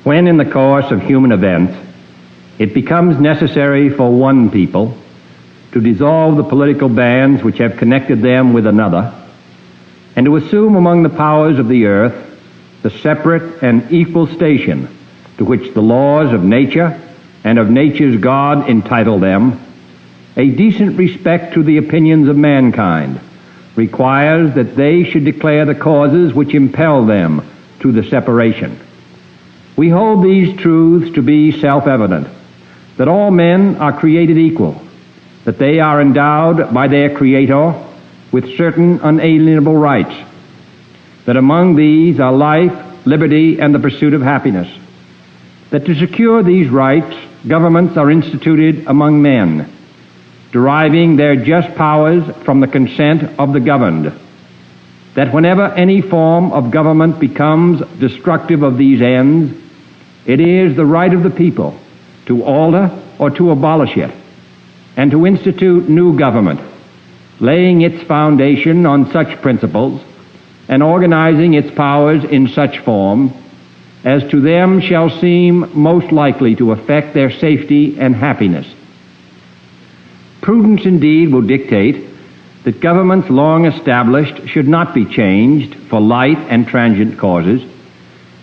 When in the course of human events it becomes necessary for one people to dissolve the political bands which have connected them with another, and to assume among the powers of the earth the separate and equal station to which the laws of nature and of nature's God entitle them, a decent respect to the opinions of mankind requires that they should declare the causes which impel them to the separation. We hold these truths to be self-evident, that all men are created equal, that they are endowed by their Creator with certain unalienable rights, that among these are life, liberty, and the pursuit of happiness, that to secure these rights, governments are instituted among men, deriving their just powers from the consent of the governed, that whenever any form of government becomes destructive of these ends, it is the right of the people to alter or to abolish it, and to institute new government, laying its foundation on such principles and organizing its powers in such form as to them shall seem most likely to affect their safety and happiness. Prudence indeed will dictate that governments long established should not be changed for light and transient causes,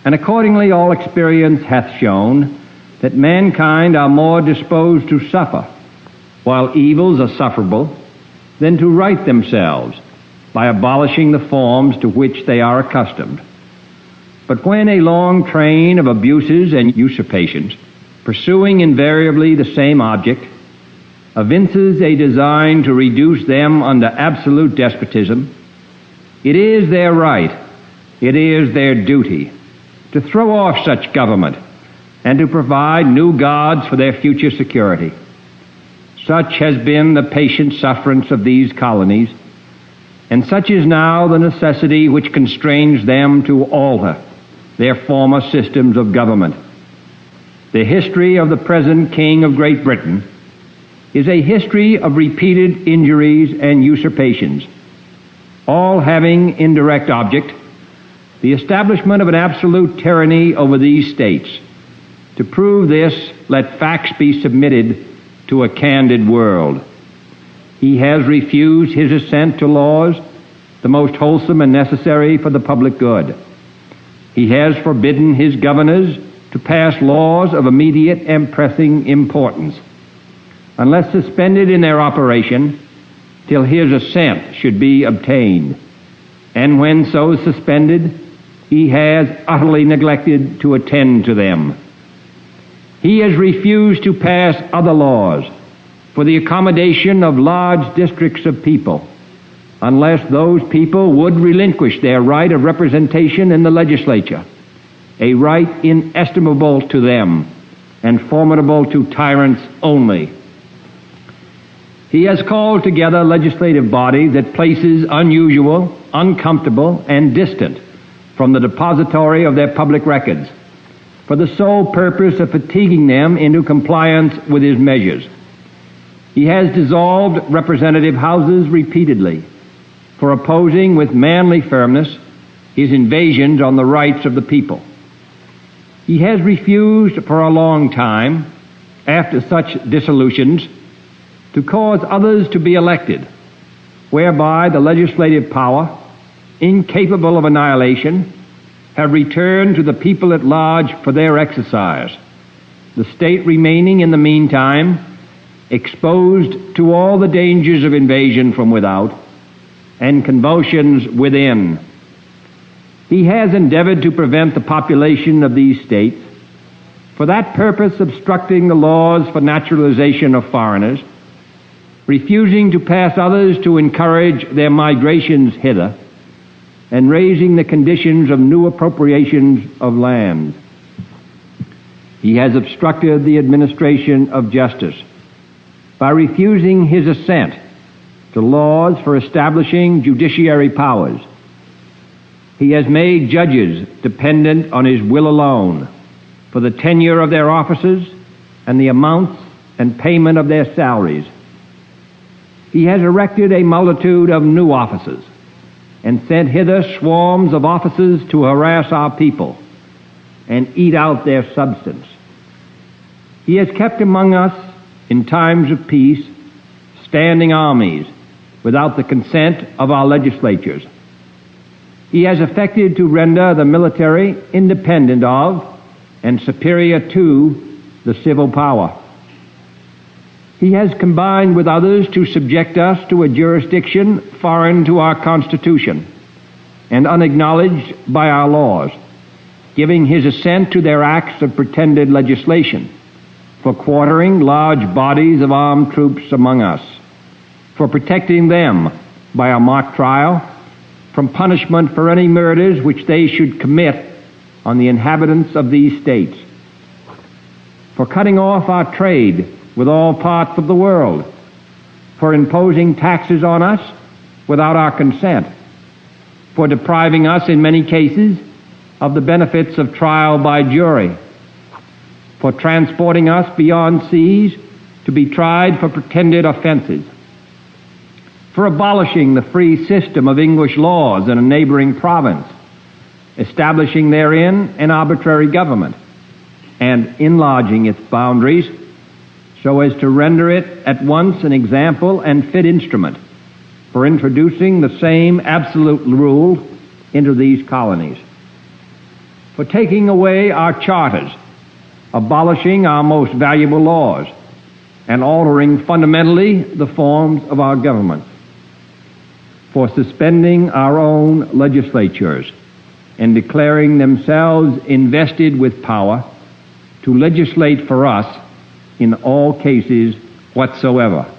and accordingly all experience hath shown that mankind are more disposed to suffer, while evils are sufferable, than to right themselves by abolishing the forms to which they are accustomed. But when a long train of abuses and usurpations, pursuing invariably the same object, evinces a design to reduce them under absolute despotism, it is their right, it is their duty, to throw off such government and to provide new gods for their future security. Such has been the patient sufferance of these colonies, and such is now the necessity which constrains them to alter their former systems of government. The history of the present King of Great Britain is a history of repeated injuries and usurpations, all having in direct object the establishment of an absolute tyranny over these states. To prove this, let facts be submitted to a candid world. He has refused his assent to laws, the most wholesome and necessary for the public good. He has forbidden his governors to pass laws of immediate and pressing importance, unless suspended in their operation till his assent should be obtained. And when so suspended, he has utterly neglected to attend to them. He has refused to pass other laws for the accommodation of large districts of people, unless those people would relinquish their right of representation in the legislature, a right inestimable to them and formidable to tyrants only. He has called together legislative bodies at places unusual, uncomfortable, and distant from the depository of their public records, for the sole purpose of fatiguing them into compliance with his measures. He has dissolved representative houses repeatedly for opposing with manly firmness his invasions on the rights of the people. He has refused for a long time, after such dissolutions, to cause others to be elected, whereby the legislative power, incapable of annihilation, have returned to the people at large for their exercise, the state remaining in the meantime exposed to all the dangers of invasion from without and convulsions within. He has endeavored to prevent the population of these states, for that purpose obstructing the laws for naturalization of foreigners, refusing to pass others to encourage their migrations hither, and raising the conditions of new appropriations of land. He has obstructed the administration of justice by refusing his assent to laws for establishing judiciary powers. He has made judges dependent on his will alone for the tenure of their offices and the amounts and payment of their salaries. He has erected a multitude of new offices and sent hither swarms of officers to harass our people, and eat out their substance. He has kept among us, in times of peace, standing armies without the consent of our legislatures. He has effected to render the military independent of and superior to the civil power. He has combined with others to subject us to a jurisdiction foreign to our Constitution and unacknowledged by our laws, giving his assent to their acts of pretended legislation, for quartering large bodies of armed troops among us, for protecting them by a mock trial from punishment for any murders which they should commit on the inhabitants of these states, for cutting off our trade with all parts of the world, for imposing taxes on us without our consent, for depriving us in many cases of the benefits of trial by jury, for transporting us beyond seas to be tried for pretended offenses, for abolishing the free system of English laws in a neighboring province, establishing therein an arbitrary government, and enlarging its boundaries so as to render it at once an example and fit instrument for introducing the same absolute rule into these colonies, for taking away our charters, abolishing our most valuable laws, and altering fundamentally the forms of our government, for suspending our own legislatures and declaring themselves invested with power to legislate for us in all cases whatsoever.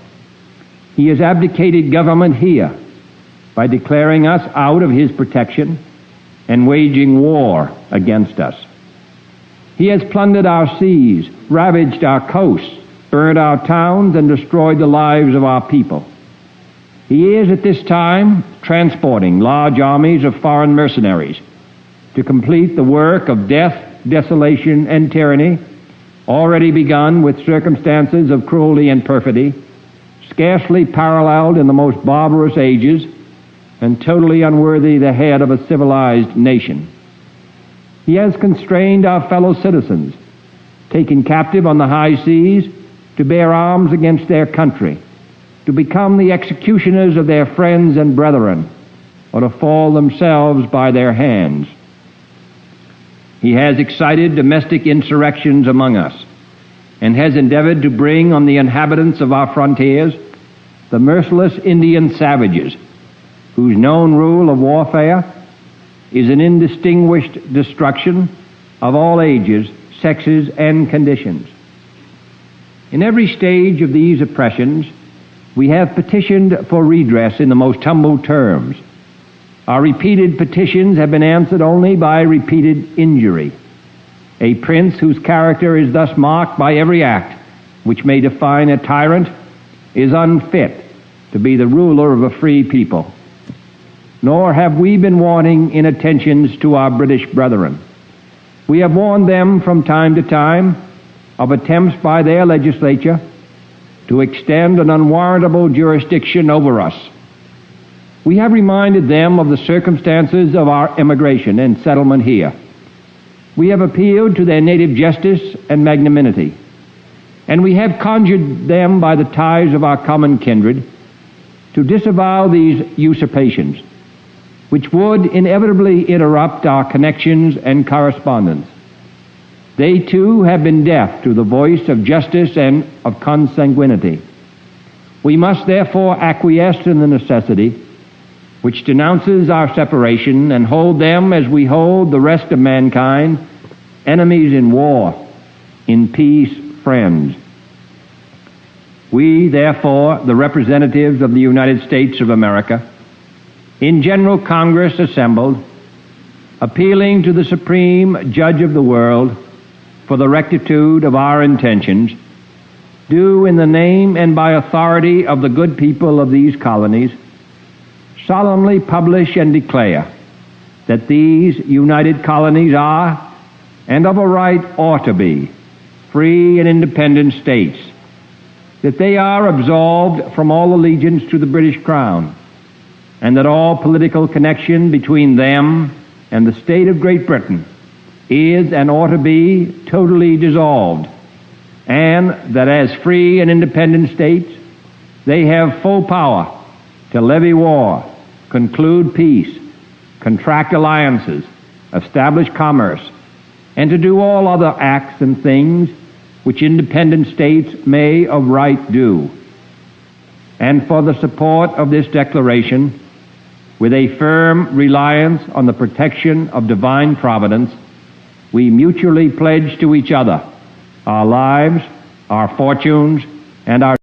He has abdicated government here by declaring us out of his protection and waging war against us. He has plundered our seas, ravaged our coasts, burned our towns, and destroyed the lives of our people. He is at this time transporting large armies of foreign mercenaries to complete the work of death, desolation, and tyranny already begun with circumstances of cruelty and perfidy, scarcely paralleled in the most barbarous ages, and totally unworthy the head of a civilized nation. He has constrained our fellow citizens, taken captive on the high seas, to bear arms against their country, to become the executioners of their friends and brethren, or to fall themselves by their hands. He has excited domestic insurrections among us, and has endeavored to bring on the inhabitants of our frontiers the merciless Indian savages, whose known rule of warfare is an indistinguished destruction of all ages, sexes, and conditions. In every stage of these oppressions, we have petitioned for redress in the most humble terms. Our repeated petitions have been answered only by repeated injury. A prince whose character is thus marked by every act which may define a tyrant is unfit to be the ruler of a free people. Nor have we been wanting in attentions to our British brethren. We have warned them from time to time of attempts by their legislature to extend an unwarrantable jurisdiction over us. We have reminded them of the circumstances of our emigration and settlement here. We have appealed to their native justice and magnanimity, and we have conjured them by the ties of our common kindred to disavow these usurpations, which would inevitably interrupt our connections and correspondence. They too have been deaf to the voice of justice and of consanguinity. We must therefore acquiesce in the necessity which denounces our separation, and hold them as we hold the rest of mankind, enemies in war, in peace friends. We, therefore, the representatives of the United States of America, in General Congress assembled, appealing to the Supreme Judge of the world for the rectitude of our intentions, do in the name and by authority of the good people of these colonies solemnly publish and declare that these united colonies are, and of a right ought to be, free and independent states, that they are absolved from all allegiance to the British Crown, and that all political connection between them and the state of Great Britain is and ought to be totally dissolved, and that as free and independent states, they have full power to levy war, conclude peace, contract alliances, establish commerce, and to do all other acts and things which independent states may of right do. And for the support of this declaration, with a firm reliance on the protection of divine providence, we mutually pledge to each other our lives, our fortunes, and our